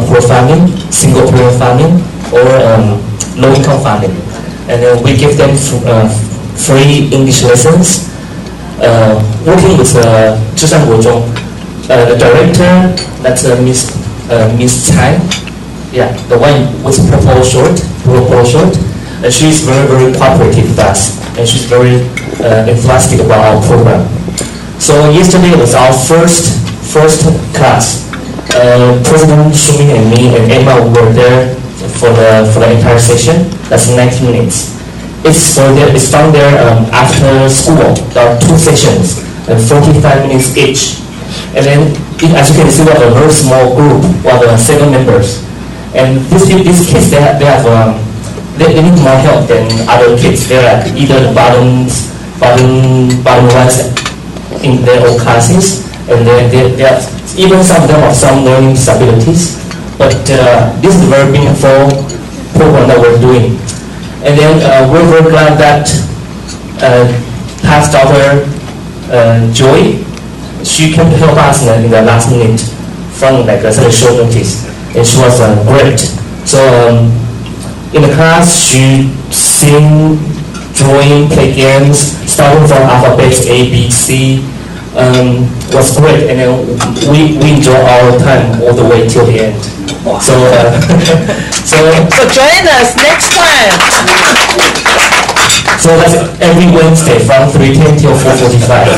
poor family, single parent family, or low-income family. And then we give them free English lessons. Working with 至善国中 the director, that's Miss Tsai. Yeah, the one with purple short. And she's very cooperative with us, and she's very enthusiastic about our program. So yesterday was our first class. President Shuming and me and Emma were there for the entire session. That's 90 minutes. It's found there after school. There are 2 sessions and 45 minutes each. And then, as you can see, we have a very small group. We have 7 members. And these kids, they need more help than other kids. They're like either the bottom ones in their own classes, and they are, even some of them have some learning disabilities. But this is a very meaningful program that we're doing. And then we're very glad that Pat's daughter, Joy, she came to help us in the last minute from such a short notice, and she was great. So in the class, she sing, drawing, play games, starting from alphabets A, B, C. Was great, and then we enjoy our time all the way till the end. Wow. So join us next time. So that's every Wednesday from 3:10 till 4:45,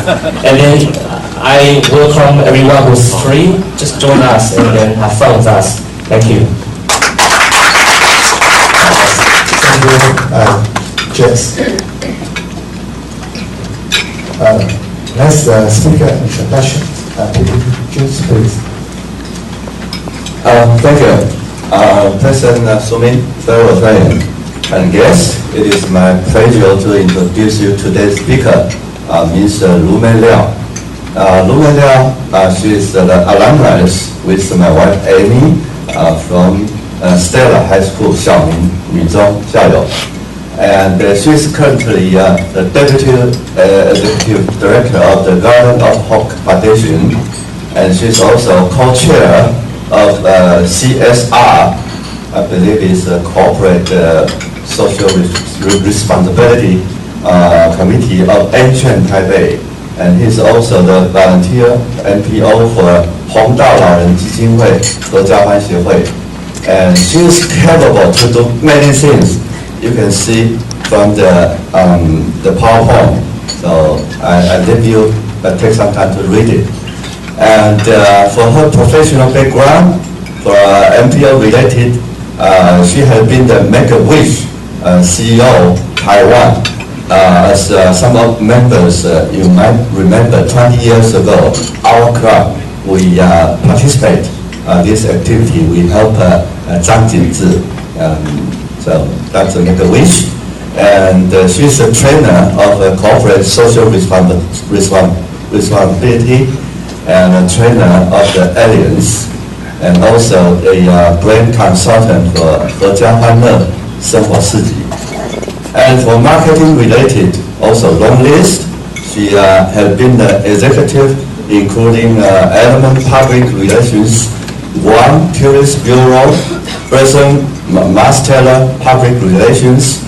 and then I welcome everyone who's free. Just join us and then have fun with us. Thank you. Thank you, Jess. Next speaker introduction. Jess, please. Thank you, President Sumin, fellow friends and guests. It is my pleasure to introduce you to today's speaker, Ms. Lu-Mei Liao. Lu-Mei Liao, she is the alumni with my wife Amy from Stella High School, Xiaoming, Mizhong, Jiayou. And she is currently the Deputy Executive Director of the Garden of Hope Foundation, and she is also co-chair of CSR, I believe is a Corporate Social Responsibility Committee of Ancient Taipei, and he's also the volunteer NPO for 弘道老人基金会和交换协会, and she is capable to do many things. You can see from the PowerPoint. So I leave you take some time to read it. And for her professional background, for MPO related, she has been the Make-A-Wish CEO Taiwan. As some of members you might remember, 20 years ago, our club we participate this activity. We help Zhang Jinzi. So that's a Make-A-Wish, and she's a trainer of corporate social responsibility and a trainer of the Alliance, and also a brand consultant for 合家欢乐生活市集. And for marketing related, also long list. She has been the executive, including Element Public Relations, Guam Tourist Bureau, Person Master Public Relations,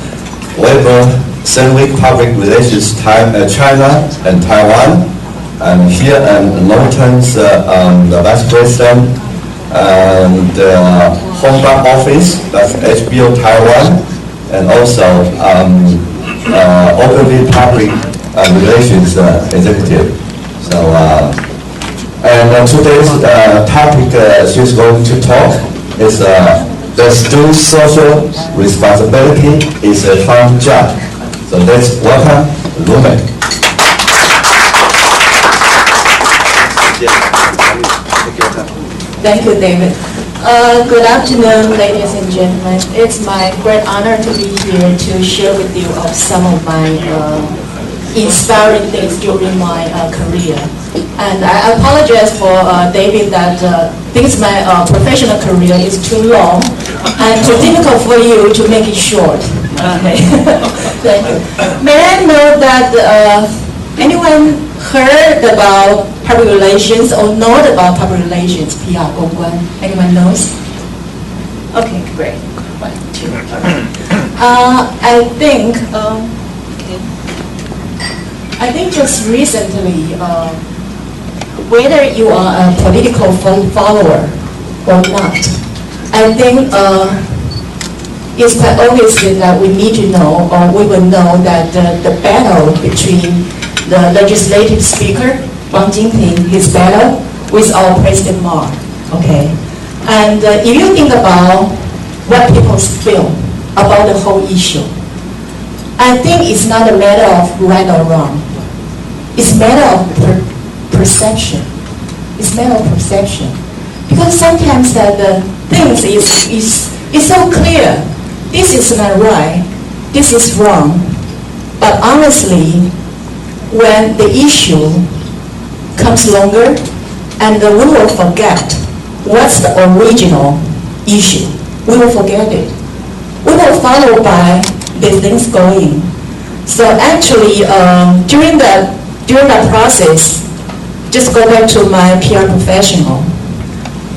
Weber Senwick Public Relations, China and Taiwan, and here and Norton's the Vice President, and Hong Kong office, that's HBO Taiwan, and also Openly Public Relations Executive. So, and today's topic she's going to talk is let's do social responsibility is a fun job. So let's welcome Lu-Mei. Thank you, David. Good afternoon, ladies and gentlemen. It's my great honor to be here to share with you of some of my inspiring things during my career. And I apologize for David that because my professional career is too long and too difficult for you to make it short. Okay. Thank you. May I know that anyone heard about public relations or know about public relations, PR 公关? Anyone knows? Okay, great. 1, 2. I think just recently, whether you are a political follower or not, I think it's quite obvious that we need to know, or we will know that the battle between the legislative speaker, Wang Jinping, his battle with our President Ma, okay? And if you think about what people feel about the whole issue, I think it's not a matter of right or wrong. It's a matter of perception. It's a matter of perception. Because sometimes that the things is so clear. This is not right. This is wrong. But honestly, when the issue comes longer, and we will forget what's the original issue. We will forget it. We will follow by the things going. So actually, during that process, just go back to my PR professional.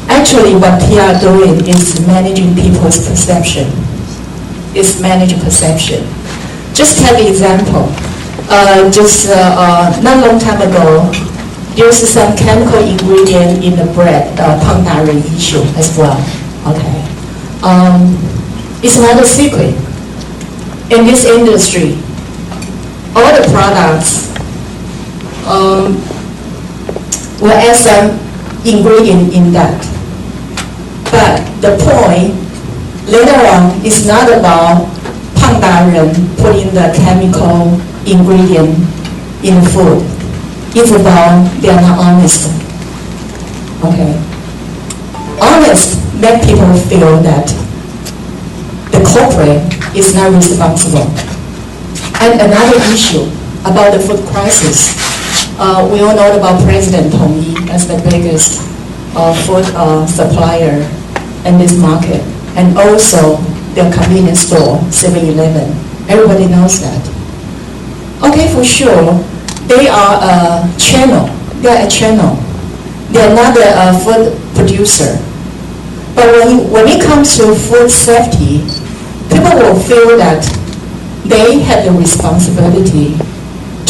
Actually, what PR doing is managing people's perception. It's managing perception. Just take an example. Not long time ago, there's some chemical ingredient in the bread, pangdarin issue as well. Okay, it's not a secret. In this industry, all the products will add some ingredient in that. But the point later on is not about pangdarin putting the chemical ingredient in food. It's about they are not honest. Okay. Honest make people feel that the corporate is not responsible. And another issue about the food crisis. We all know about President Tong Yi as the biggest food supplier in this market, and also their convenience store, 7-Eleven. Everybody knows that. Okay, for sure. They are a channel. They are a channel. They are not a food producer. But when it comes to food safety, people will feel that they have the responsibility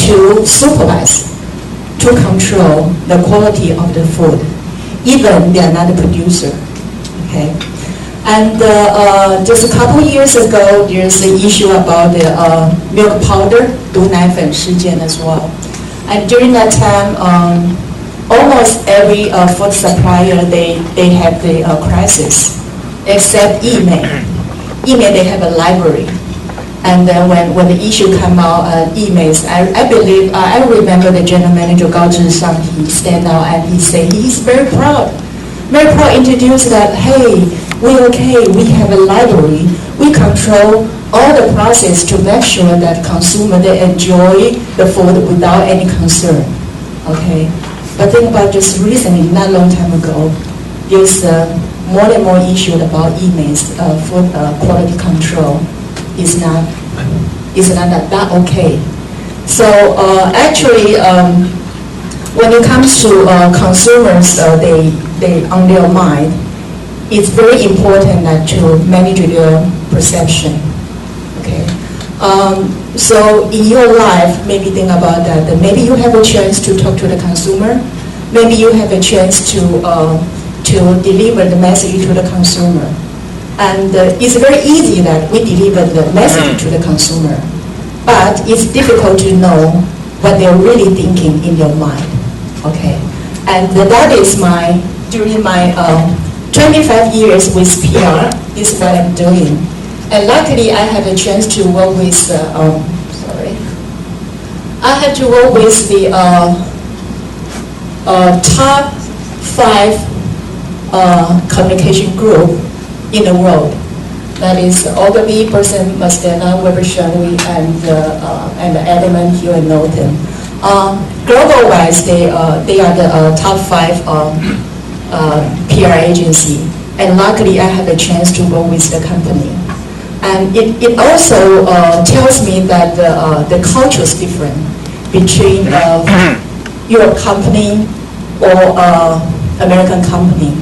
to supervise, to control the quality of the food, even they are not a producer. Okay. And just a couple years ago, there's an issue about the milk powder, 毒奶粉事件 as well. And during that time, almost every food supplier, they have the crisis, except Yimei. Yimei, they have a library. And then when the issue came out, Yimei's, I remember the general manager, Gao Zhishang, he stand out and he said he's very proud introduced that, hey, we have a library, we control all the process to make sure that consumer they enjoy the food without any concern. Okay, but think about just recently, not long time ago, there's more and more issue about Yimei's food quality control is not that okay. So actually, when it comes to consumers, they on their mind, it's very important that to manage their perception. Okay. So in your life, maybe think about that. Maybe you have a chance to talk to the consumer. Maybe you have a chance to deliver the message to the consumer. And it's very easy that we deliver the message to the consumer. But it's difficult to know what they're really thinking in their mind. Okay. And that is during my 25 years with PR, this is what I'm doing. And luckily, I had a chance to work with, I had to work with the top 5 communication group in the world. That is Ogilvy, Burson, Mastena, Weber Shanley, and Edelman, Hill, and Norton. Global-wise, they are the top 5 PR agency, and luckily I had a chance to work with the company. And it also tells me that the culture is different between your company or American company.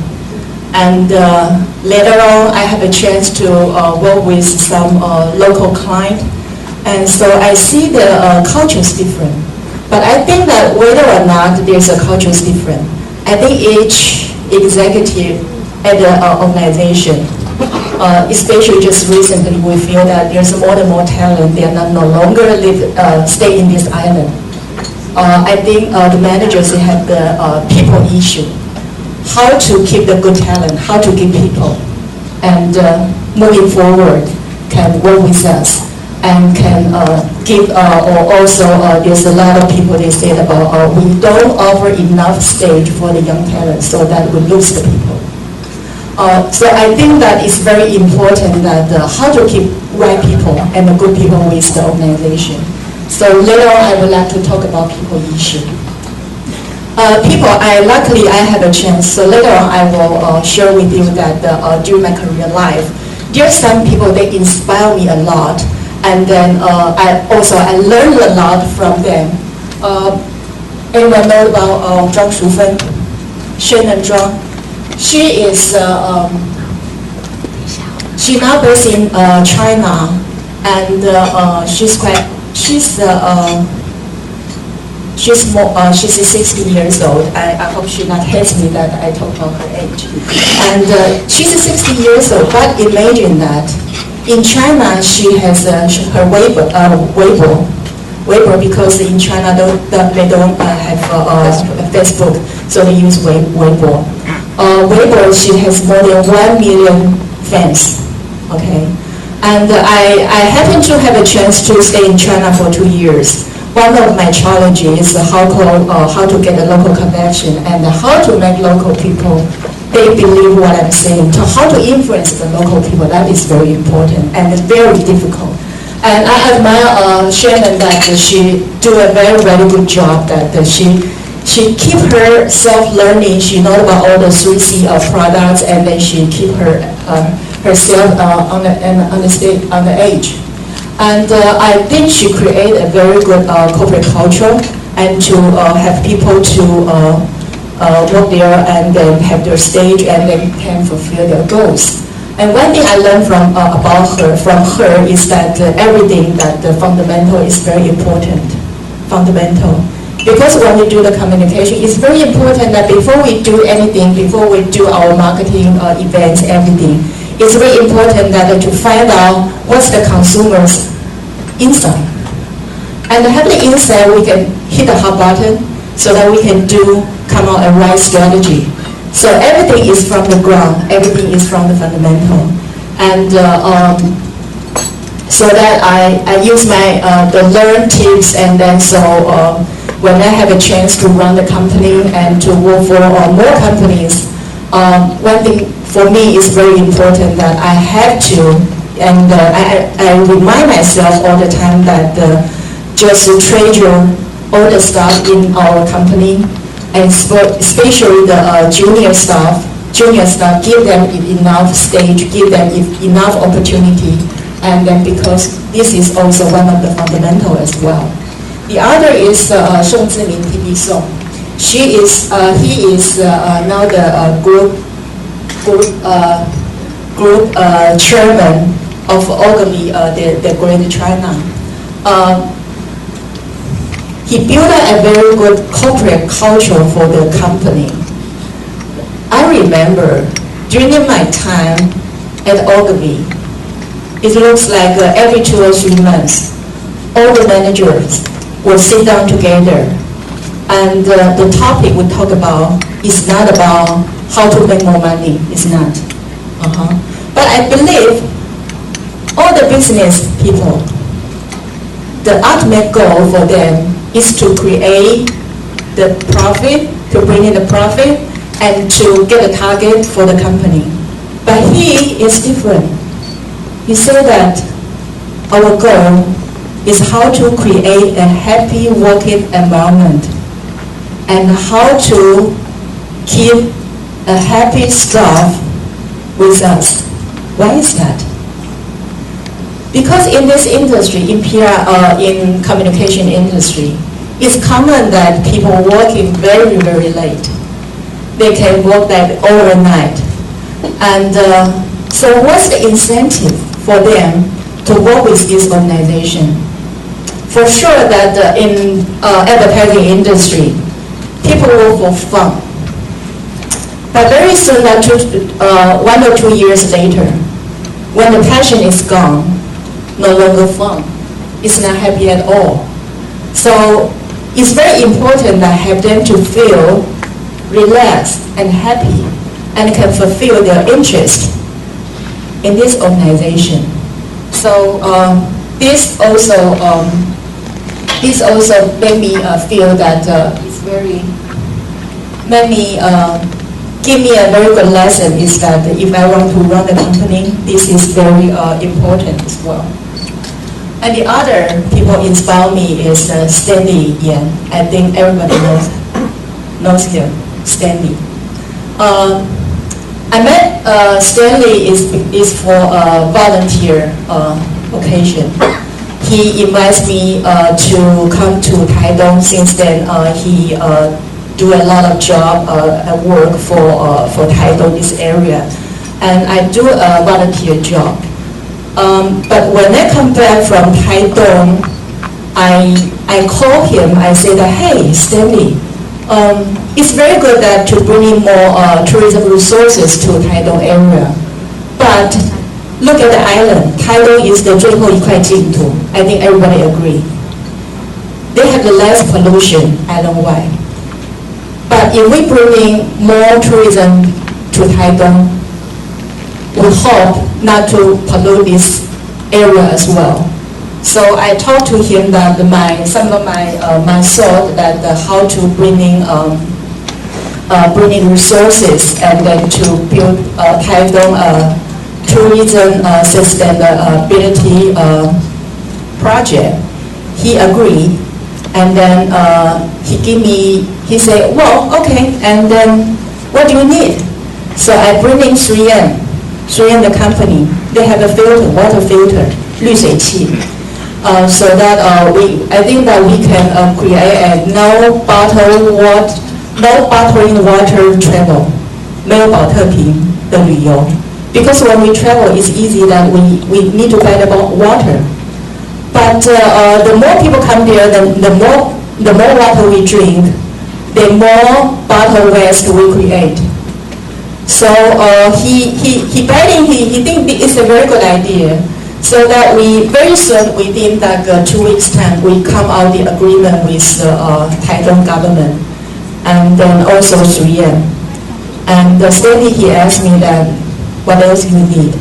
And later on, I have a chance to work with some local client. And so I see the culture is different. But I think that whether or not there's a culture is different, I think each executive at the organization, especially just recently, we feel that there's more and more talent. They are no longer stay in this island. I think the managers, they have the people issue. How to keep the good talent, how to keep people, and moving forward can work with us and can give, or also there's a lot of people they said about we don't offer enough stage for the young talent, so that we lose the people. So I think that it's very important that how to keep right people and the good people with the organization. So later on I would like to talk about people issue. People, luckily I had a chance, so later on I will share with you that during my career life, there are some people that inspire me a lot, and then I learned a lot from them. Anyone know about Zhang Shufen? Shannon Zhang? She is, she now based in China, and she's 16 years old. I hope she not hates me that I talk about her age. And she's 60 years old, but imagine that in China she has her Weibo, because in China they don't have Facebook, so they use Weibo. Weibo, she has more than 1 million fans, okay? And I happen to have a chance to stay in China for 2 years. One of my challenges is how to get a local connection and how to make local people, they believe what I'm saying. How to influence the local people, that is very important and very difficult. And I admire Shannon that she do a very, very good job, that she keep herself learning. She know about all the 3C products, and then she keep herself on the edge. And I think she create a very good corporate culture, and to have people to work there and then have their stage and then can fulfill their goals. And one thing I learned from her is that everything that the fundamental is very important. Fundamental. Because when we do the communication, it's very important that before we do anything, before we do our marketing events, everything, it's very important that to find out what's the consumer's insight. And having the insight, we can hit the hot button so that we can come out a right strategy. So everything is from the ground, everything is from the fundamental. And so that I use my the learned tips, and then so when I have a chance to run the company and to work for more companies, one thing for me is very important that I have to, and I remind myself all the time that just to treasure all the stuff in our company, and especially the junior staff, give them enough stage, give them enough opportunity, and then because this is also one of the fundamental as well. The other is Song Ziming TV Song. He is now the group chairman of Ogilvy, the Great China. He built a very good corporate culture for the company. I remember during my time at Ogilvy, it looks like every 2 or 3 months, all the managers will sit down together, and the topic we talk about is not about how to make more money. It's not. But I believe all the business people, the ultimate goal for them is to create the profit, to bring in the profit, and to get a target for the company. But he is different. He said that our goal is how to create a happy working environment and how to keep a happy staff with us. Why is that? Because in this industry, in PR, in communication industry, it's common that people working very, very late. They can work like overnight. And so what's the incentive for them to work with this organization? For sure that in advertising industry, people work for fun. But very soon, 1 or 2 years later, when the passion is gone, no longer fun. It's not happy at all. So it's very important that I have them to feel relaxed and happy and can fulfill their interest in this organization. So this also made me feel that it's very, made me give me a very good lesson is that if I want to run the company, this is very important as well. And the other people inspire me is Stanley Yan. I think everybody knows him, Stanley. I met Stanley is for a volunteer occasion. He invites me to come to Taitung. Since then, he do a lot of job at work for Taitung, this area, and I do a volunteer job. But when I come back from Taitung, I call him. I say that, hey, Stanley, it's very good that to bring in more tourism resources to Taitung area, but look at the island. Taitung is the 最后一块净土. I think everybody agree. They have the less pollution island-wide. But if we bring in more tourism to Taitung, we hope not to pollute this area as well. So I talked to him that some of my thought that how to bring in resources and then to build Taitung tourism sustainability project. He agreed, and then he said, well, okay, and then what do you need? So I bring in 3M, the company. They have a filter, water filter, 滤水器. So that I think that we can create a no bottling water travel, 没有保特瓶的旅游. Because when we travel, it's easy that we need to buy the water. But the more people come there, the more water we drink, the more bottle waste we create. So he think it's a very good idea. So that very soon, within like 2 weeks' time, we come out the agreement with the Taitung government, and then also 3M. And Stanley, he asked me that, what else you need?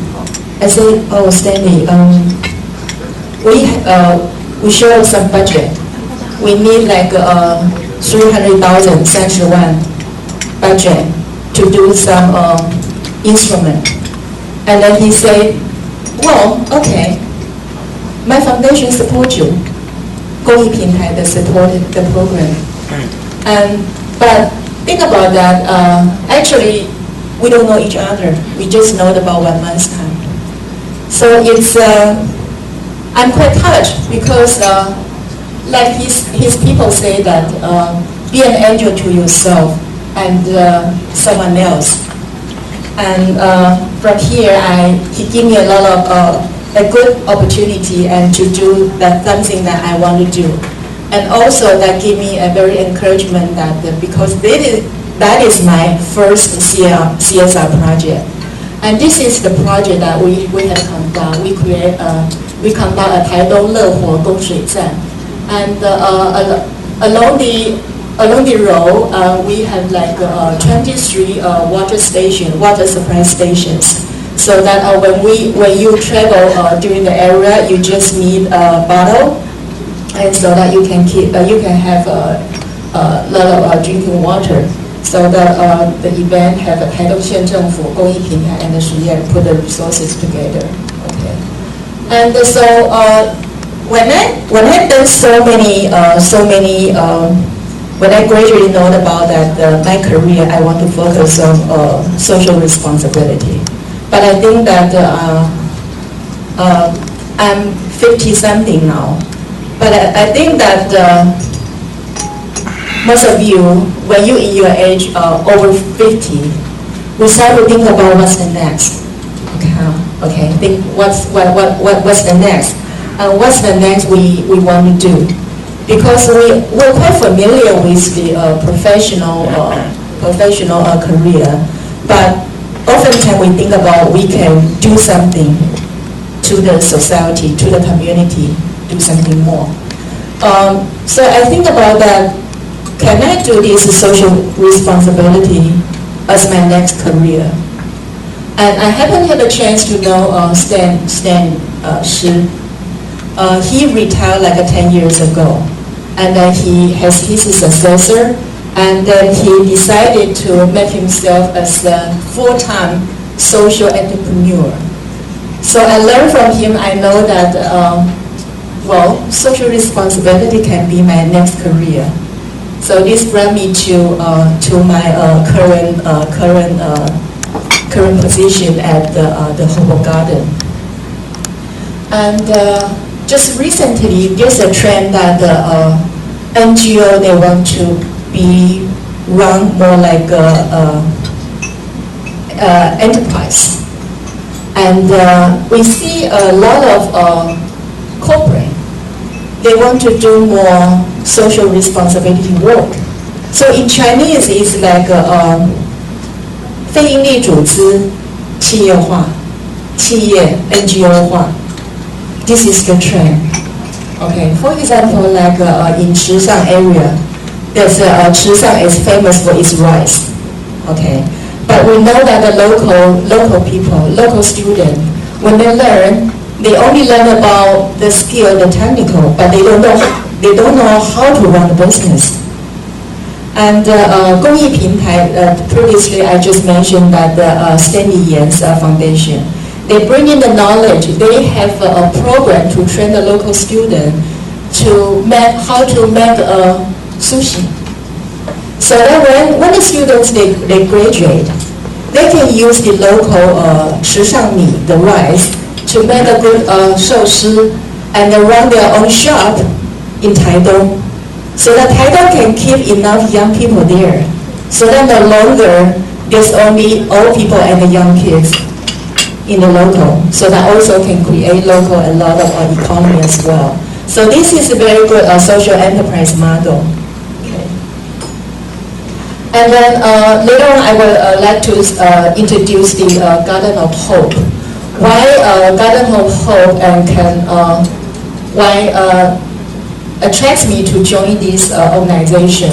I said, oh, Stanley, we show some budget. We need like 300,000 Sichuan budget to do some instrument. And then he said, well, okay, my foundation supports you. 公益平台 that supported the program. But think about that, actually, we don't know each other. We just know about 1 month's time. So it's, I'm quite touched because like his people say that be an angel to yourself and someone else. And from here, he gave me a lot of a good opportunity and to do something that I want to do. And also that gave me a very encouragement that because that is my first CSR project. And this is the project that we have conduct. We conduct a Taitung 乐活供水站. And along the road, we have like 23 water supply stations. So that when you travel during the area, you just need a bottle, and so that you can have a lot of drinking water. So that the event have a Taitung 县政府公益平台 and the 3M put the resources together. Okay. And so when I done so many when I gradually know about that my career, I want to focus on social responsibility. But I think that I'm 50-something now. But I think that most of you, when you in your age over 50, we start to think about what's the next. Okay, think what's the next? What's the next we want to do? Because we're quite familiar with the professional career, but oftentimes we think about we can do something to the society, to the community, do something more. So I think about that, can I do this social responsibility as my next career? And I haven't had a chance to know Stan Shi. He retired like 10 years ago, and then he has his successor, and then he decided to make himself as a full-time social entrepreneur. So I learned from him, I know that, well, social responsibility can be my next career. So this brought me to my current position at the Hobo Garden. And just recently, there's a trend that the NGO, they want to be run more like enterprise. And we see a lot of corporate, they want to do more social responsibility work. So in Chinese, it's like 非营利组织企业化，企业 NGO 化。This is the trend. Okay, for example, like in Chisang area, there's Chisang is famous for its rice. Okay, but we know that the local people, local students, when they learn, they only learn about the skill, the technical, but they don't know how to run the business. And 公益平台, previously I just mentioned that the Stanley Yan's Foundation, they bring in the knowledge. They have a program to train the local student to how to make sushi. So that when the students they graduate, they can use the local 池上米, the rice, to make a good 寿司 and run their own shop in Taidong. So that Taidong can keep enough young people there. So that no longer there's only old people and the young kids in the local. So that also can create local a lot of economy as well. So this is a very good social enterprise model. Okay. And then later on I would like to introduce the Garden of Hope. Why Garden of Hope and why attracts me to join this organization.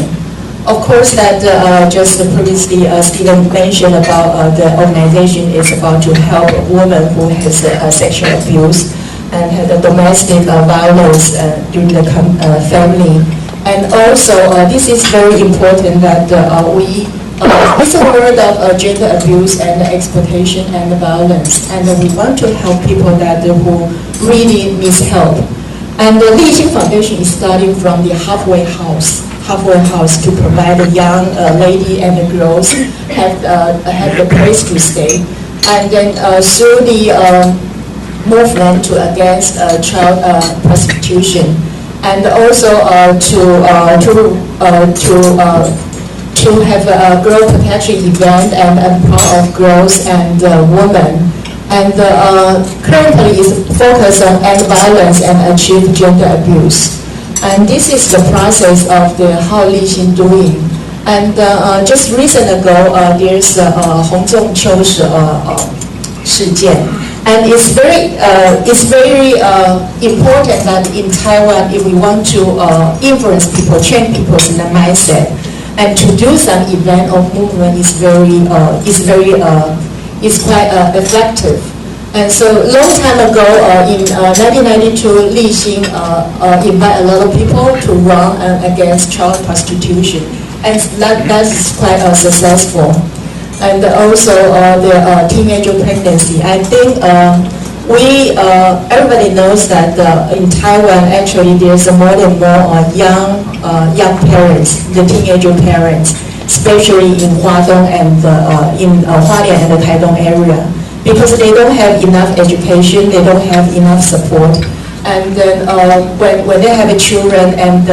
Of course, that just previously Stephen mentioned about the organization is about to help women who has sexual abuse and had domestic violence during the family. And also, this is very important that it's a word of gender abuse and exploitation and violence, and we want to help people that who really needs help. And the励馨Foundation is starting from the halfway house to provide the young lady and the girls have the place to stay, and then through the movement against child prostitution, and also to have a girl protection event and empower of girls and women. And currently is focused on end violence and achieve gender abuse. And this is the process of how励馨doing. And just recent ago, there's洪仲秋事件. And it's very important that in Taiwan, if we want to influence people, change people's mindset, and to do some event or movement is quite effective. And so long time ago, in 1992,励馨invite a lot of people to run against child prostitution, and that's quite successful. And also the teenager pregnancy. I think everybody knows that in Taiwan actually there's more and more young parents, the teenager parents, especially in Huadong and in Hualien and the Taidong area, because they don't have enough education, they don't have enough support, and then when they have children and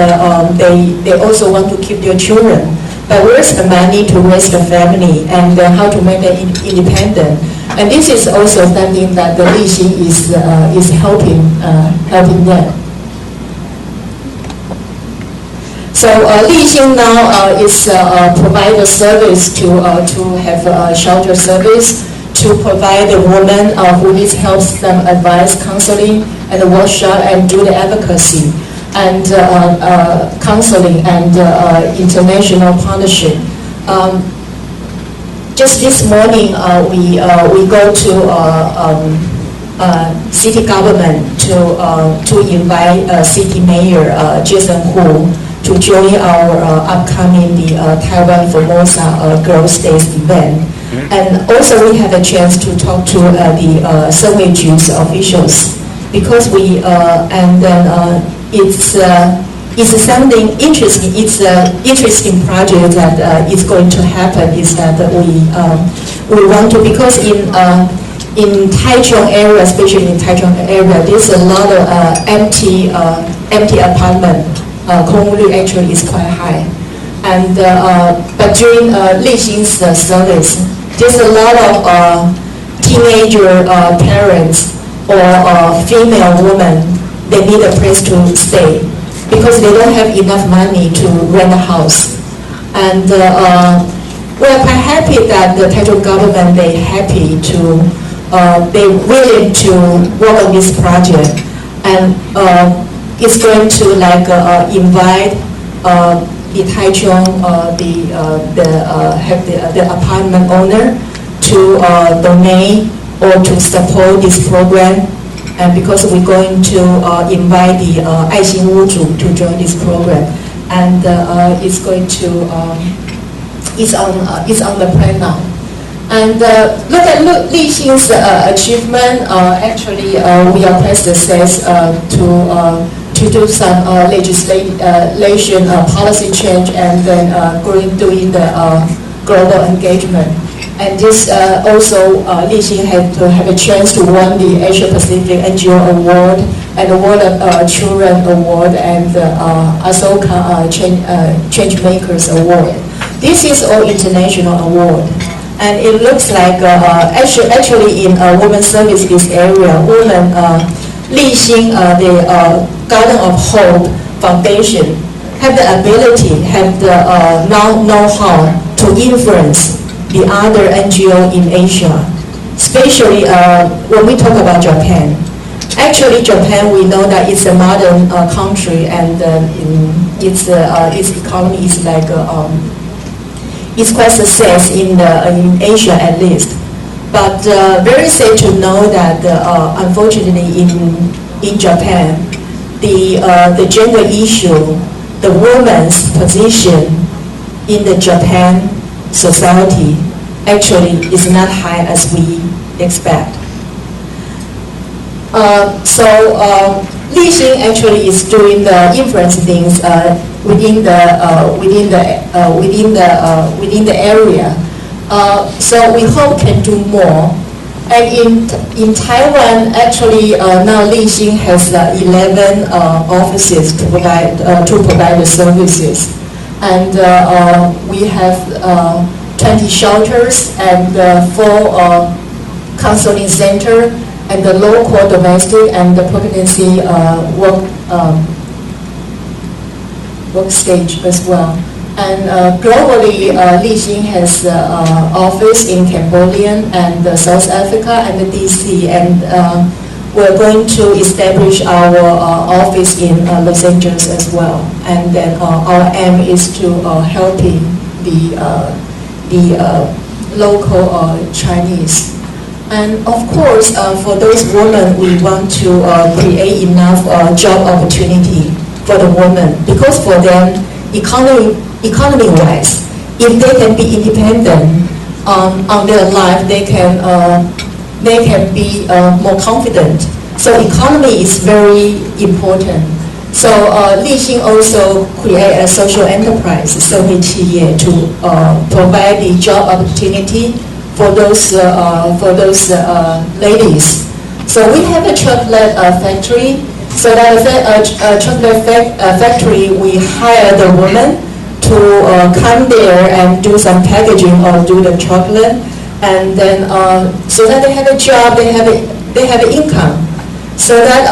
they also want to keep their children, but where's the money to raise the family and how to make them independent? And this is also something that the励馨is helping them. So励馨now is provide a service to have a shelter service, to provide the woman who needs help, some advice, counseling, and a workshop, and do the advocacy and counseling and international partnership. Just this morning, we go to city government to invite city mayor Jason Hu to join our upcoming Taiwan Formosa Girls Days event. And also we have a chance to talk to the Sunway Juice officials, because we and then it's something interesting. It's an interesting project that is going to happen. Is that we want to, because in Taichung area, especially in Taichung area, there's a lot of empty apartment. 空屋率 actually is quite high, and but during励馨's service, there's a lot of teenager parents or female women. They need a place to stay because they don't have enough money to rent a house, and we are quite happy that the Taichung government they willing to work on this project, and it's going to invite the Taichung the apartment owner to donate or to support this program. And because we're going to invite the 爱心屋主 to join this program, and it's going to it's on the plan now. And look at励馨's achievement. Actually, we are pressed says to do some legislation policy change, and then doing the global engagement. And this also,励馨had to have a chance to win the Asia Pacific NGO Award and the World Children Award and the Asoka Change Makers Award. This is all international award. And it looks like actually in women's services area,励馨, the Garden of Hope Foundation, have the ability, have the know-how to influence the other NGO in Asia, especially when we talk about Japan. Actually, Japan, we know that it's a modern country, and its economy is it's quite success in Asia at least. But very sad to know that unfortunately in Japan, the gender issue, the woman's position in the Japan society actually is not high as we expect.励馨actually is doing the influence things within the area. So we hope can do more. And in Taiwan, actually now励馨has 11 offices to provide the services, and we have 20 shelters and 4 counseling center, and the local domestic and the pregnancy work stage as well. And globally,励馨has office in Cambodia and South Africa and the DC, and we're going to establish our office in Los Angeles as well. And then our aim is to helping the local Chinese. And of course, for those women, we want to create enough job opportunity for the women, because for them, economy-wise, if they can be independent on their life, they can be more confident. So economy is very important. So励馨also create a social enterprise, 社会企业, to provide the job opportunity for those ladies. So we have a chocolate factory. So that chocolate factory, we hire the women come there and do some packaging or do the chocolate, and then so that they have a job, they have an income. So that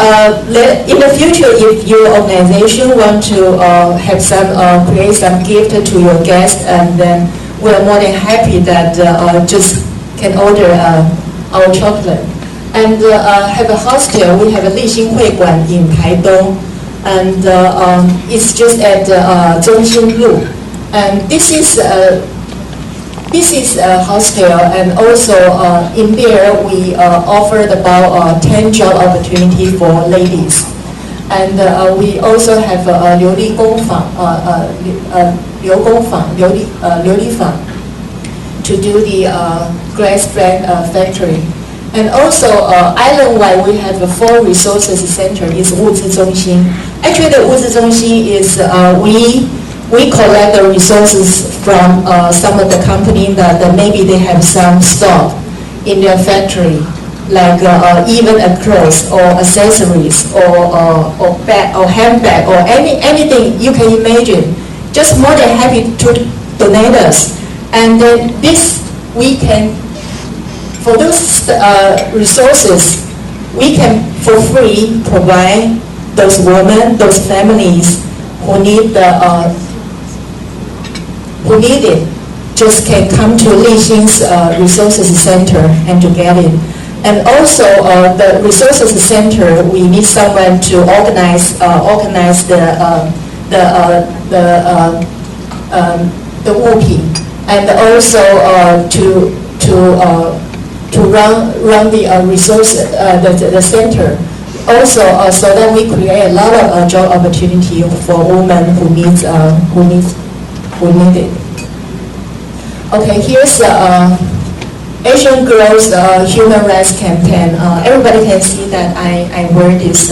in the future, if your organization want to have some create some gift to your guests, and then we're more than happy that just can order our chocolate. And have a hostel. We have a 励馨会馆 in Taitung, and it's just at 中心路. And this is a hostel, and also in there we offered about 10 job opportunity for ladies. And we also have 琉璃工坊, 流工坊, 琉璃坊 to do the glass factory. And also island-wide we have a 4 resources center. Is 物资中心. Actually, the 物资中心 is we collect the resources from some of the company that maybe they have some stock in their factory, like even a clothes or accessories or bag or handbag or anything you can imagine. Just more than happy to donate us. And then this we can, for those resources, we can for free provide those women, those families who need it, just can come to 励馨resources center and to get it. And also the resources center, we need someone to organize the 物品, and also to run the resource the center. Also, so that we create a lot of job opportunity for women who need it. Okay, here's Asian Girls Human Rights Campaign. Everybody can see that I wear this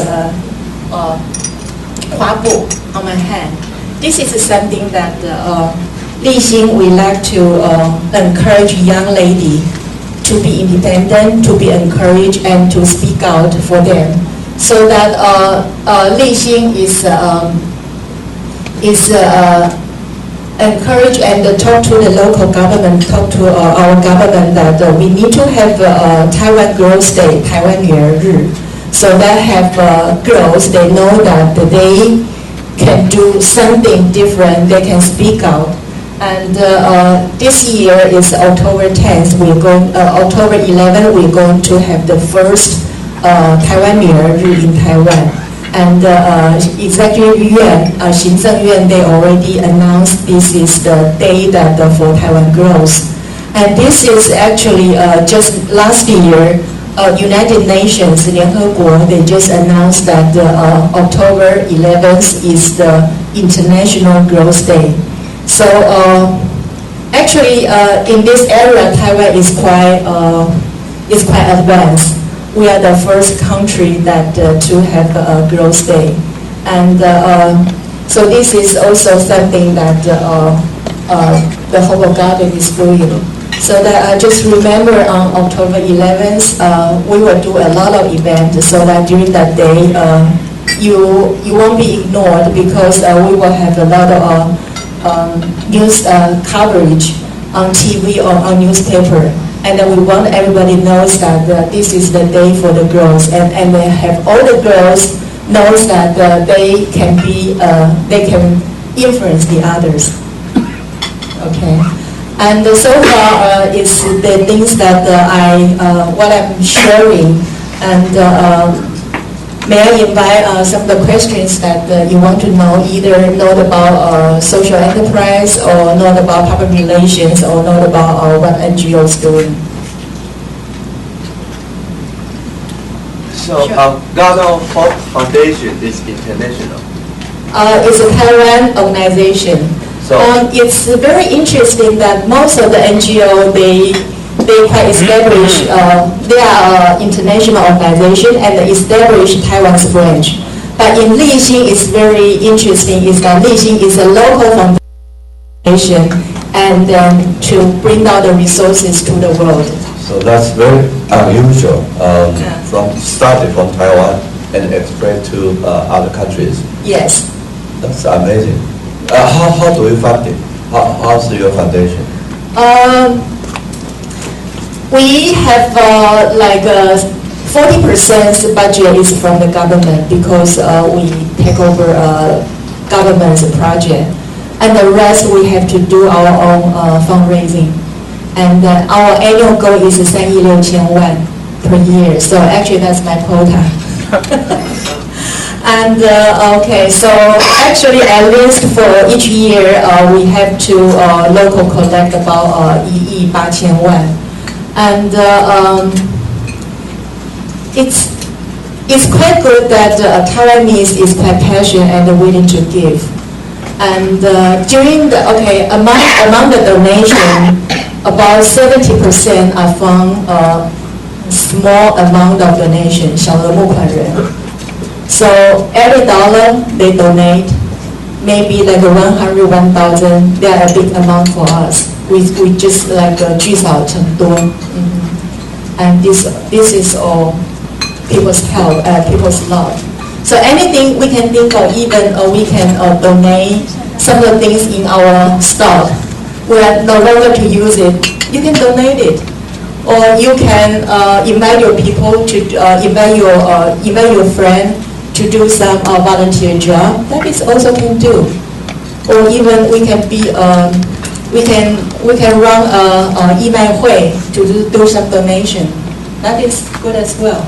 花布 on my hand. This is something that 励馨 we like to encourage young lady to be independent, to be encouraged, and to speak out for them. So that 励馨 is encourage and talk to the local government, talk to our government that we need to have Taiwan Girls Day, 台湾女儿日, so that have girls, they know that they can do something different, they can speak out. And this year is October 10th, October 11th, we're going to have the first 台湾女儿日 in Taiwan. And Executive Yuan, 行政院, they already announced this is the day that for Taiwan girls. And this is actually just last year, United Nations, 联合国, they just announced that October 11th is the International Girls Day. So actually, in this area, Taiwan is quite advanced. We are the first country that to have a Girls' Day, and so this is also something that the Hope Garden is doing. So that just remember on October 11th, we will do a lot of events, so that during that day you won't be ignored, because we will have a lot of news coverage on TV or on newspaper. And then we want everybody knows that this is the day for the girls, and they have all the girls knows that they can influence the others. Okay, and so far it's the things that what I'm sharing, and may I invite some of the questions that you want to know, either know about social enterprise, or know about public relations, or know about what NGO is doing. So, sure. Garden Hope Foundation is international. It's a Taiwan organization. So it's very interesting that most of the NGO, they quite established, they are an international organization and established Taiwan's branch. But in 励馨, it's very interesting is that 励馨 is a local foundation, and then to bring out the resources to the world. So that's very unusual. Started from Taiwan and spread to other countries. Yes. That's amazing. How do you fund it? How's your foundation? We have like 40% budget is from the government because we take over government's project, and the rest we have to do our own fundraising. And our annual goal is 3.6 万per year. So actually that's my quota. And okay, so actually at least for each year we have to local collect about 1.8 万. And it's quite good that Taiwanese is quite passionate and willing to give. And during the among the donation, about 70% are from small amount of donation, 小额募款人. So every dollar they donate, maybe like 100, 1,000, they are a big amount for us. We just like 聚少成多. And this is all people's help, people's love. So anything we can think of, even we can donate some of the things in our stock. We are no longer to use it. You can donate it, or you can invite your people to invite your friend to do some volunteer job. That is also can do. Or even we can be we can run a email hui to do some donation. That is good as well.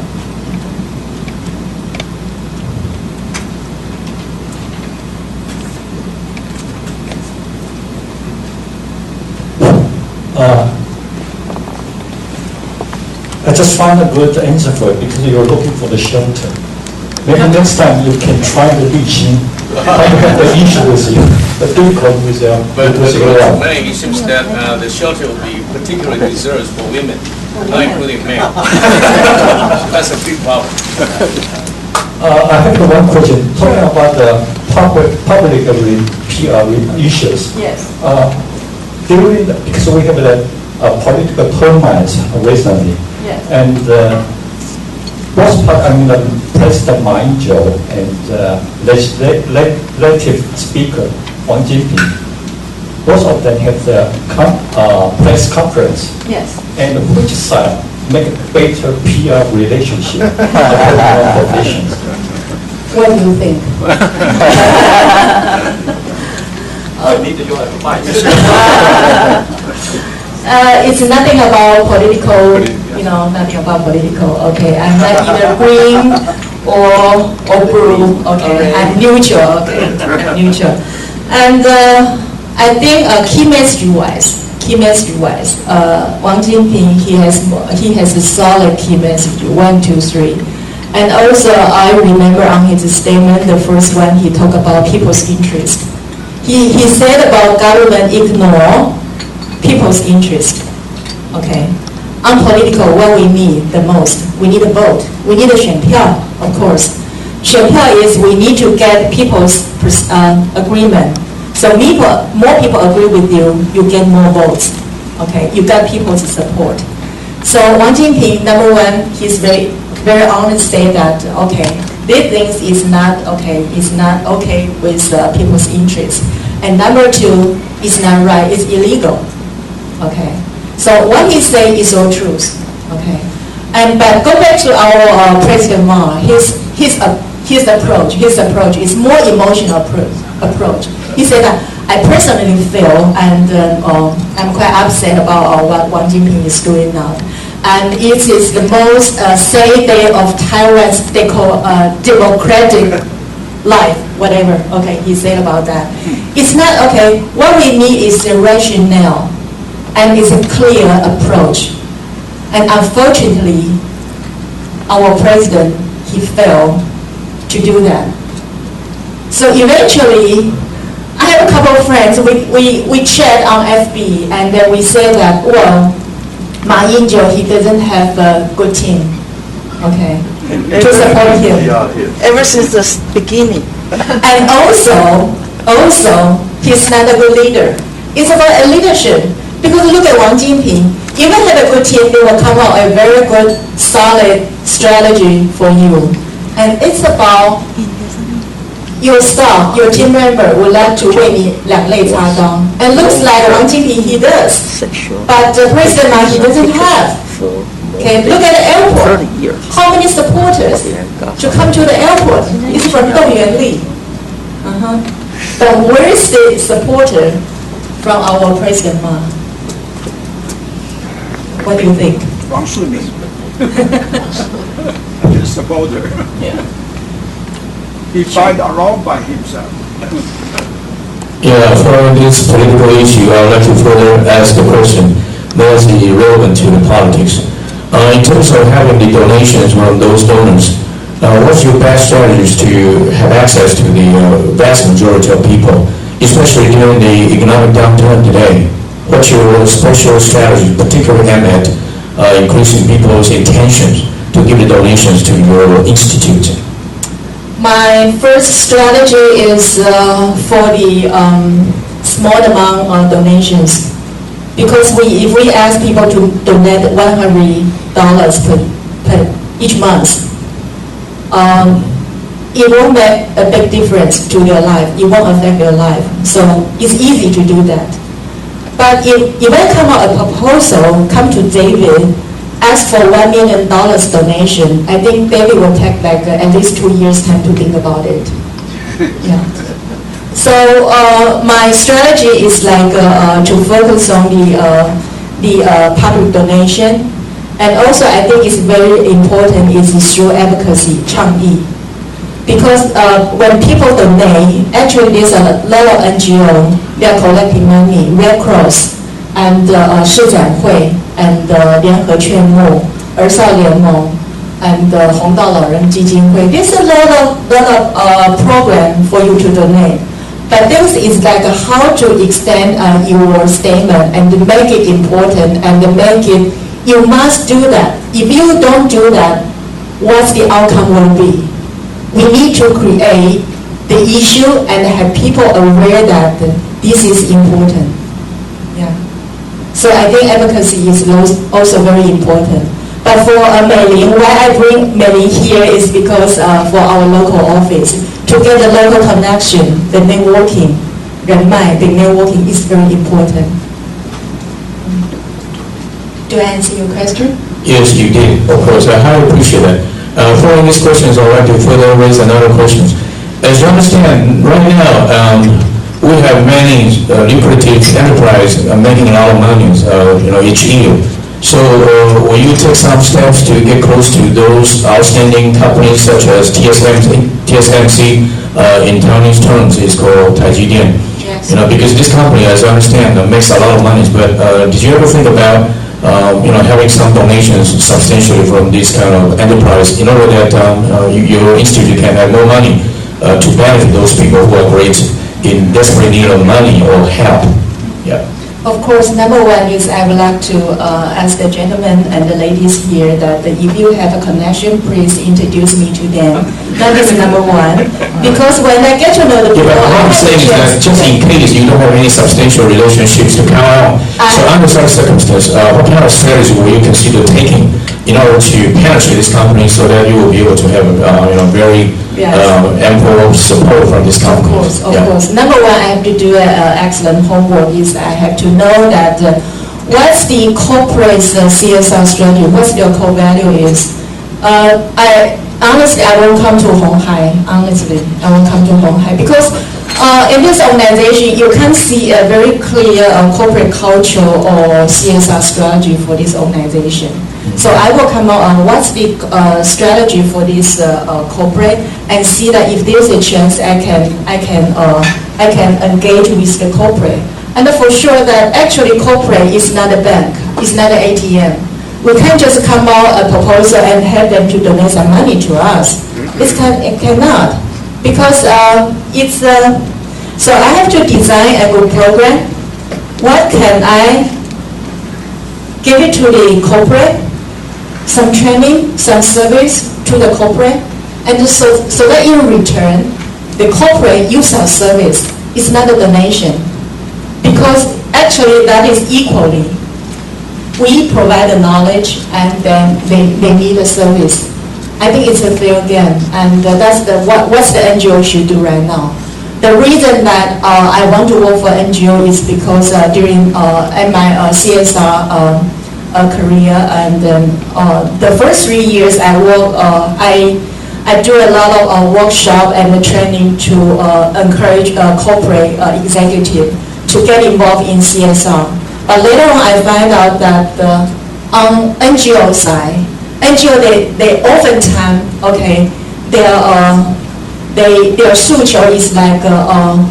I just found a good answer for it because you're looking for the shelter. Maybe next time you can try the Liqing. I have the issue with you, the difficult with your. But it seems that the shelter will be particularly reserved for women, not including men. That's a big problem. I have one question. Talking about the public PR issues. Yes. Because we have the political turmoil recently. Yes. And most part, President Ma Ying-jeou and legislative speaker Wang Jinping, both of them have the press conference. Yes. And which side make a better PR relationship? What do you think? I need your advice. It's nothing about political, nothing about political. Okay, I'm not either green or blue. Okay, I'm neutral. Okay, I'm neutral. And I think key message-wise, Wang Jinping he has a solid key message 1, 2, 3. And also I remember on his statement, the first one he talked about people's interest. He said about government ignore people's interest. Okay. On political, what we need the most, we need a vote. We need a 选票, of course. 选票 is we need to get people's agreement. So more people agree with you, you get more votes. Okay, you got people's support. So Wang Jinping, number one, he's very, very honest say that, okay, these things is not okay with people's interest. And number two, it's not right, it's illegal. Okay, so what he say is all truth. Okay, but go back to our President Ma. His approach is more emotional approach. He said that I personally feel and I'm quite upset about what Wang Jinping is doing now. And it is the most sad day of Taiwan's democratic life, whatever. Okay, he said about that. It's not okay. What we need is the rationale. And it's a clear approach. And unfortunately, our president, he failed to do that. So eventually, I have a couple of friends, we chat on FB, and then we say that, well, Ma Ying-jeou, he doesn't have a good team, okay, to support him. Ever since the beginning. And also, he's not a good leader. It's about a leadership. Because look at Wang Jinping, even have a good team, they will come out a very good, solid strategy for you. And it's about your staff, your team member would like to 为你两肋插刀. And looks like Wang Jingping, he does. But President Ma, he doesn't have. Okay, look at the airport. How many supporters to come to the airport? It's from Dong Yuanli. But where is the supporter from our President Ma? What do you think? Wang Shimin. His supporter. Yeah. He fight alone by himself. Yeah, for this political issue, I would like to further ask a question that is relevant to the politics. In terms of having the donations from those donors, what's your best strategies to have access to the vast majority of people, especially during the economic downturn today? What's your special strategy, particularly aimed at increasing people's intentions to give the donations to your institute? My first strategy is for the small amount of donations, because if we ask people to donate $100 per each month, it won't make a big difference to your life. It won't affect your life. So it's easy to do that. But if I come out a proposal, come to David, ask for $1 million donation, I think David will take like at least 2 years time to think about it. Yeah. So my strategy is like to focus on the public donation, and also I think it's very important is through advocacy, 倡议. Because when people donate, actually there's a lot of NGO, they are collecting money, Red Cross, and 市展会, and 联合劝募, 儿少联盟, and 红道老人基金会. There's a lot of program for you to donate. But this is like how to extend your statement and make it important and make it, you must do that. If you don't do that, what's the outcome will be? We need to create the issue and have people aware that this is important. Yeah. So I think advocacy is also very important. But for Mei-Ling, why I bring Mei-Ling here is because for our local office, to get the local connection, the networking, 人脉, the networking is very important. Do I answer your question? Yes, you did, of course. I highly appreciate that. Following these questions, I'd like to further raise another question. As you understand, right now, we have many lucrative enterprises making a lot of money each year. So will you take some steps to get close to those outstanding companies such as TSMC, in Taiwanese terms is called Taijidian? Yes. Because this company, as I understand, makes a lot of money. But did you ever think about having some donations substantially from this kind of enterprise in order that your institute can have more money to benefit those people who are great in desperate need of money or help? Yeah. Of course, number one is I would like to ask the gentlemen and the ladies here that if you have a connection, please introduce me to them. That is number one. Because when I get to know the people, yeah, but what I'm saying is that just in case you don't have any substantial relationships to count on, so under such circumstances, what kind of strategy will you consider taking in order to penetrate this company so that you will be able to have very ample support from this company? Of course. Number one, I have to do excellent homework is I have to know that what's the corporate CSR strategy, what's their core value is. Honestly, I won't come to Honghai. Honestly, I won't come to Honghai because in this organization, you can't see a very clear corporate culture or CSR strategy for this organization. So I will come out on what's the strategy for this corporate and see that if there's a chance I can engage with the corporate. And for sure that actually corporate is not a bank, it's not an ATM. We can't just come out a proposal and have them to donate some money to us. It cannot, because it's so I have to design a good program. What can I give it to the corporate? Some training, some service to the corporate, and so that in return, the corporate use our service. It's not a donation, because actually that is equally. We provide the knowledge and then they need the service. I think it's a fair game, and that's what's the NGO should do right now. The reason that I want to work for NGO is because during in my CSR career, and the first 3 years I work, I do a lot of workshop and training to encourage corporate executive to get involved in CSR. But later on, I find out that on NGO side, NGO they oftentimes their suture is like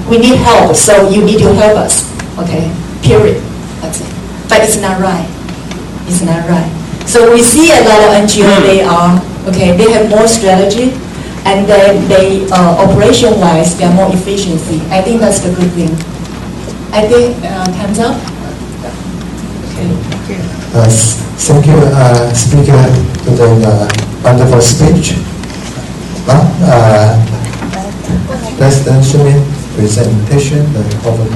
we need help, so you need to help us. Okay, period. That's it. But it's not right. It's not right. So we see a lot of NGO they have more strategy, and then they operation wise they are more efficiency. I think that's the good thing. I think time's up. Okay. Thank you, speaker, for the wonderful speech. Now, President Sumin presentation, the over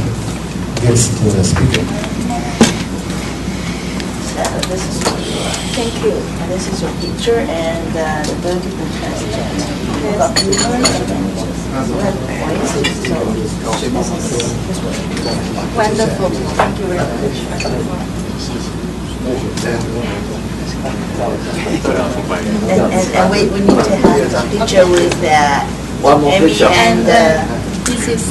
gives to the speaker. Thank you. And this is your picture and the beautiful president. We have voices, so this is wonderful. Thank you very much. And we need to have a picture with one more Amy picture. and This is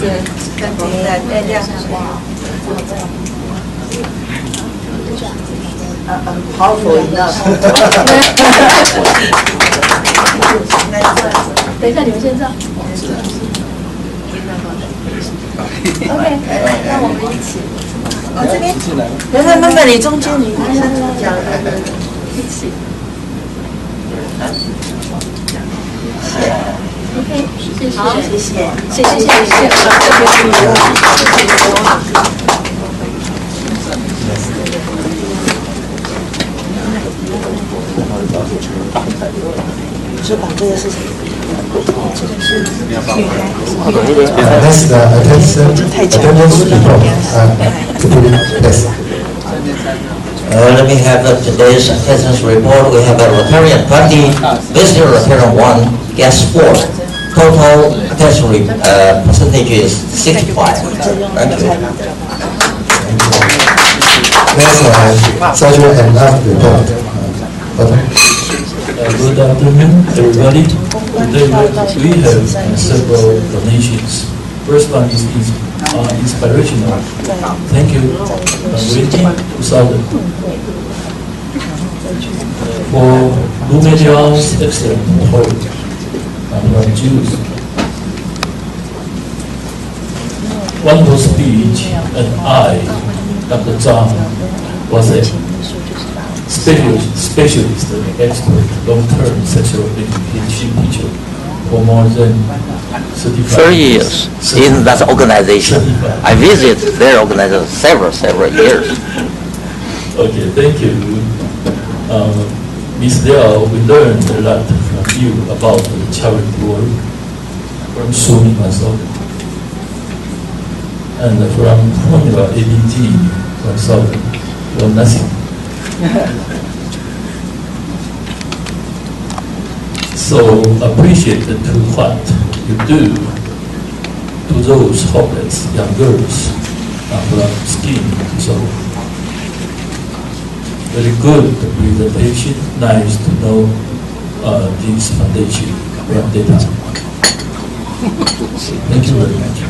powerful enough. 等一下，你们先照。OK， 那我们一起。这边，慢慢，你中间，你讲一起。OK， 谢谢。好，谢谢，谢谢，谢谢。是把这个是什么？这个是That's the attendance report. Yes. Let me have today's attendance report. We have a Rotarian 20, visitor Rotarian 1, guest 4. Total attendance percentage is 65. Thank you. Next, social and love report. Good afternoon, everybody. Today we have several donations. First one is inspirational. Thank you, Luigi 2000. For Lumelia's excellent report from Jews. Wonderful speech, and I, Dr. Zhang, was a specialist and expert long-term sexual education teacher for more than 30 years in that organization. I visit their organization several years. Okay, thank you. Ms. Liao, we learned a lot from you about the charity work from Sumi myself and from Formula ABG consultant for nothing. So appreciated to what you do to those hopeless young girls from skin. So very good presentation. Nice to know this foundation from data. Thank you very much.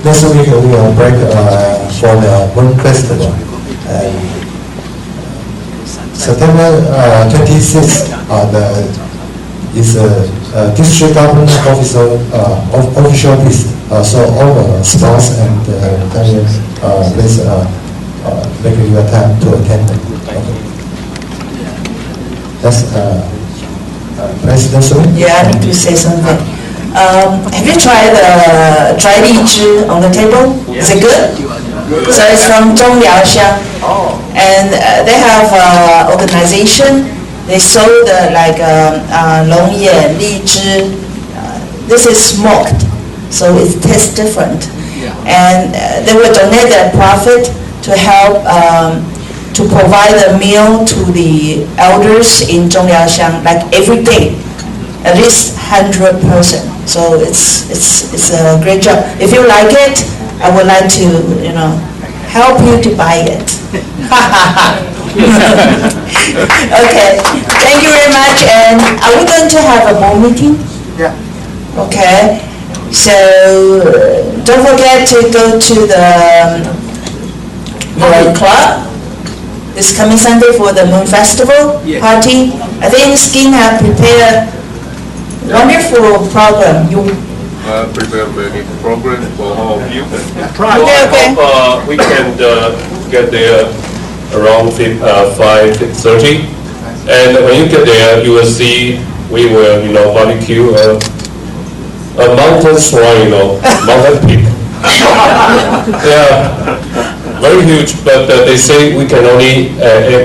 Next week we will break for the Moon Festival. September 26th is a district government official visit. So all spouse and parents please make your time to attend. Okay. That's President Sui. Yeah, I need to say something. Have you tried dry lychee on the table? Is it good? So it's from Zhongliaoxiang, and they have organization. They sold like 龙眼 lychee. This is smoked, so it tastes different. And they will donate their profit to help to provide a meal to the elders in Zhongliaoxiang, like every day, at least 100 person. So it's a great job. If you like it, I would like to help you to buy it. Okay, thank you very much. And are we going to have a board meeting? Yeah. Okay, so don't forget to go to the club this coming Sunday for the Moon Festival party. I think Skin have prepared wonderful program. You prepare many programs for all of you. okay. We can get there around 5:30, and when you get there, you will see we will barbecue a mountain swine, mountain pig. Yeah, very huge, but they say we can only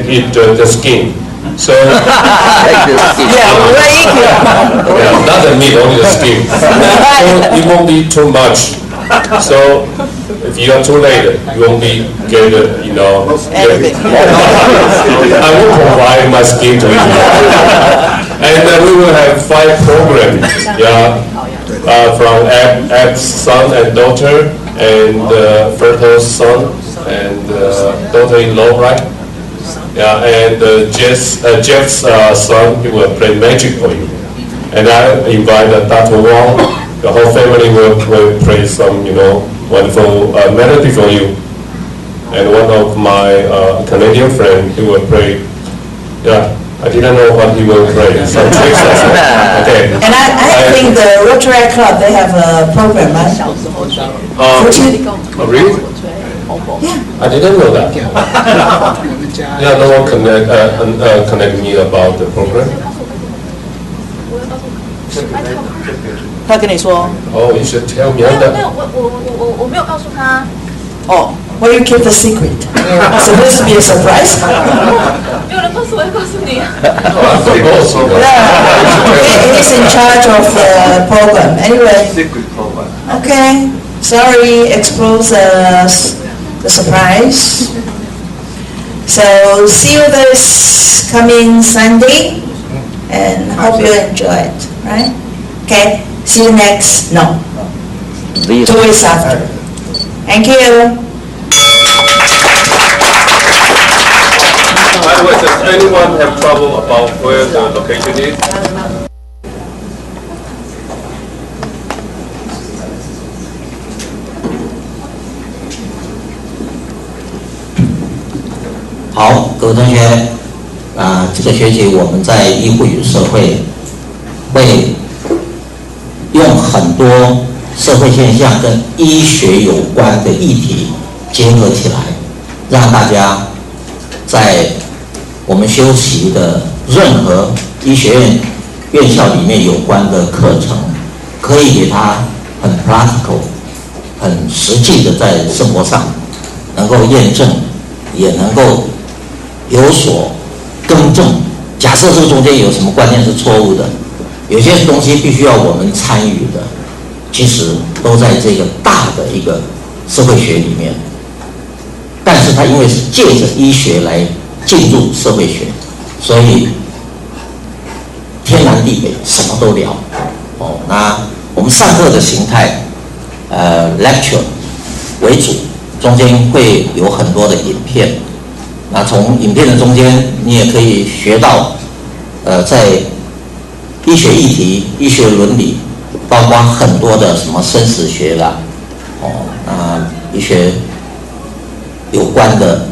eat the skin. So yeah, not the meat, only the skin. So it won't be too much. So if you are too late, you won't be get I will provide my skin to you. And we will have 5 programs. From Ab's son and daughter, and fertile son and daughter-in-law, right? Yeah, and Jeff's son, he will play magic for you. And I invite Dr. Wong, the whole family will play some, wonderful melody for you. And one of my Canadian friends, he will play, I didn't know what he will play, some tricks or something. Okay. And I think the Rotary Club, they have a program, right? Really? Yeah. I didn't know that. Yeah, no one connect me about the program. 他跟你说 Oh, you should tell me that. 我没有告诉他。 Oh, why you keep the secret? It's supposed to be a surprise. 没有人告诉我，要告诉你。Yeah, he's in charge of the program. Anyway. Secret program. Okay, sorry, expose the surprise. So see you this coming Sunday, and hope you enjoy it. Right? Okay. See you next. No. 2 weeks after. Thank you. By the way, does anyone have trouble about where the location is?好，各位同学，这个学期我们在医护与社会会用很多社会现象跟医学有关的议题结合起来，让大家在我们修习的任何医学院校里面有关的课程，可以给它很 practical、很实际的在生活上能够验证，也能够有所更正。假设这个中间有什么观念是错误的，有些东西必须要我们参与的，其实都在这个大的一个社会学里面。但是它因为是借着医学来进入社会学，所以天南地北什么都聊。那我们上课的形态，lecture 为主，中间会有很多的影片。那从影片的中间，你也可以学到，在医学议题、医学伦理，包括很多的什么生死学啦，医学有关的，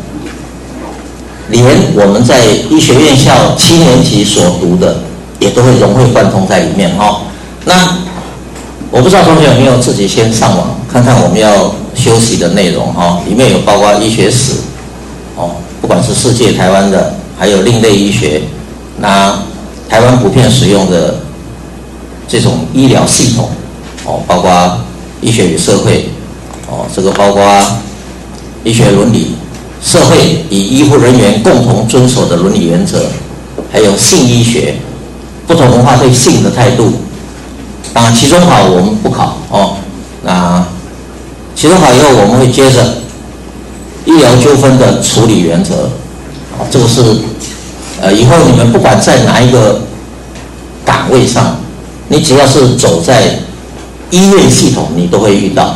连我们在医学院校7年级所读的，也都会融会贯通在里面哈。那我不知道同学有没有自己先上网看看我们要修习的内容哈，里面有包括医学史，不管是世界、台湾的，还有另类医学，那台湾普遍使用的这种医疗系统，包括医学与社会，这个包括医学伦理、社会与医护人员共同遵守的伦理原则，还有性医学，不同文化对性的态度。当然，期中考我们不考启动好以后，我们会接着医疗纠纷的处理原则，这个是以后你们不管在哪一个岗位上，你只要是走在医院系统，你都会遇到，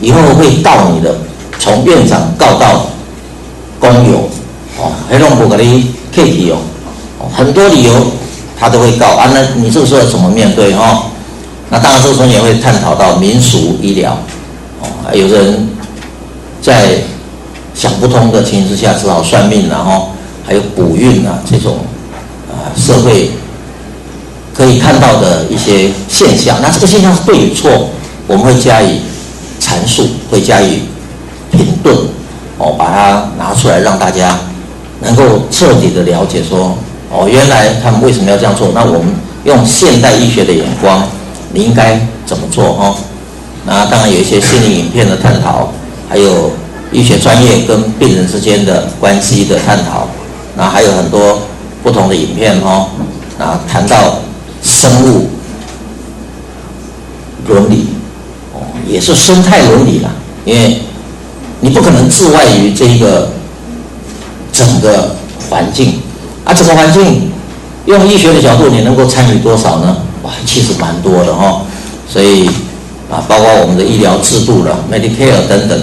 以后会告你的，从院长告到工友，黑龙不给你 K T 很多理由他都会告啊。那你这个时候怎么面对那当然这个时候也会探讨到民俗医疗，有人在想不通的情形之下，只好算命还有补运这种社会可以看到的一些现象。那这个现象是对与错，我们会加以阐述，会加以评论，把它拿出来让大家能够彻底的了解说，原来他们为什么要这样做？那我们用现代医学的眼光，你应该怎么做那当然有一些心理影片的探讨，还有医学专业跟病人之间的关系的探讨，那还有很多不同的影片那谈到生物伦理也是生态伦理啦，因为你不可能置外于这一个整个环境整个环境用医学的角度，你能够参与多少呢？哇，其实蛮多的所以包括我们的医疗制度了 ，Medicare 等等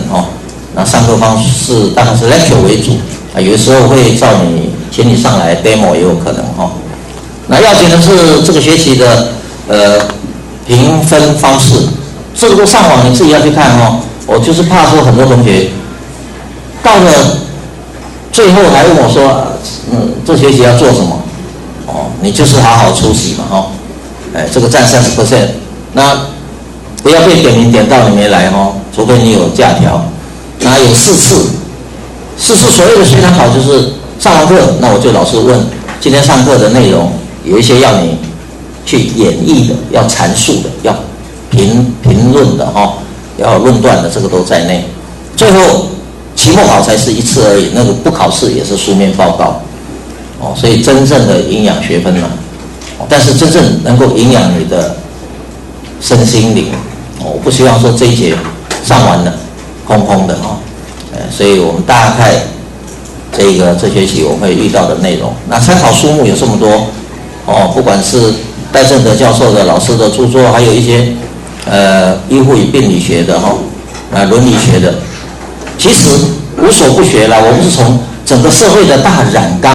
那上课方式当然是 lecture 为主有的时候会叫你请你上来 demo 也有可能那要紧的是这个学期的评分方式，这个都上网你自己要去看我就是怕说很多同学到了最后还问我说，这学期要做什么？你就是好好出席嘛这个占30%，那不要被点名点到你没来除非你有假条。那有4次所谓的非常好，就是上完课，那我就老师问今天上课的内容，有一些要你去演绎的，要阐述的，要评论的要论断的，这个都在内。最后期末考才是1次而已，那个不考试也是书面报告所以真正的营养学分但是真正能够营养你的身心灵我不希望说这一节上完了空空的所以我们大概这学期我们会遇到的内容，那参考书目有这么多不管是戴正德教授的老师的著作，还有一些医护与病理学的伦理学的，其实无所不学啦。我们是从整个社会的大染缸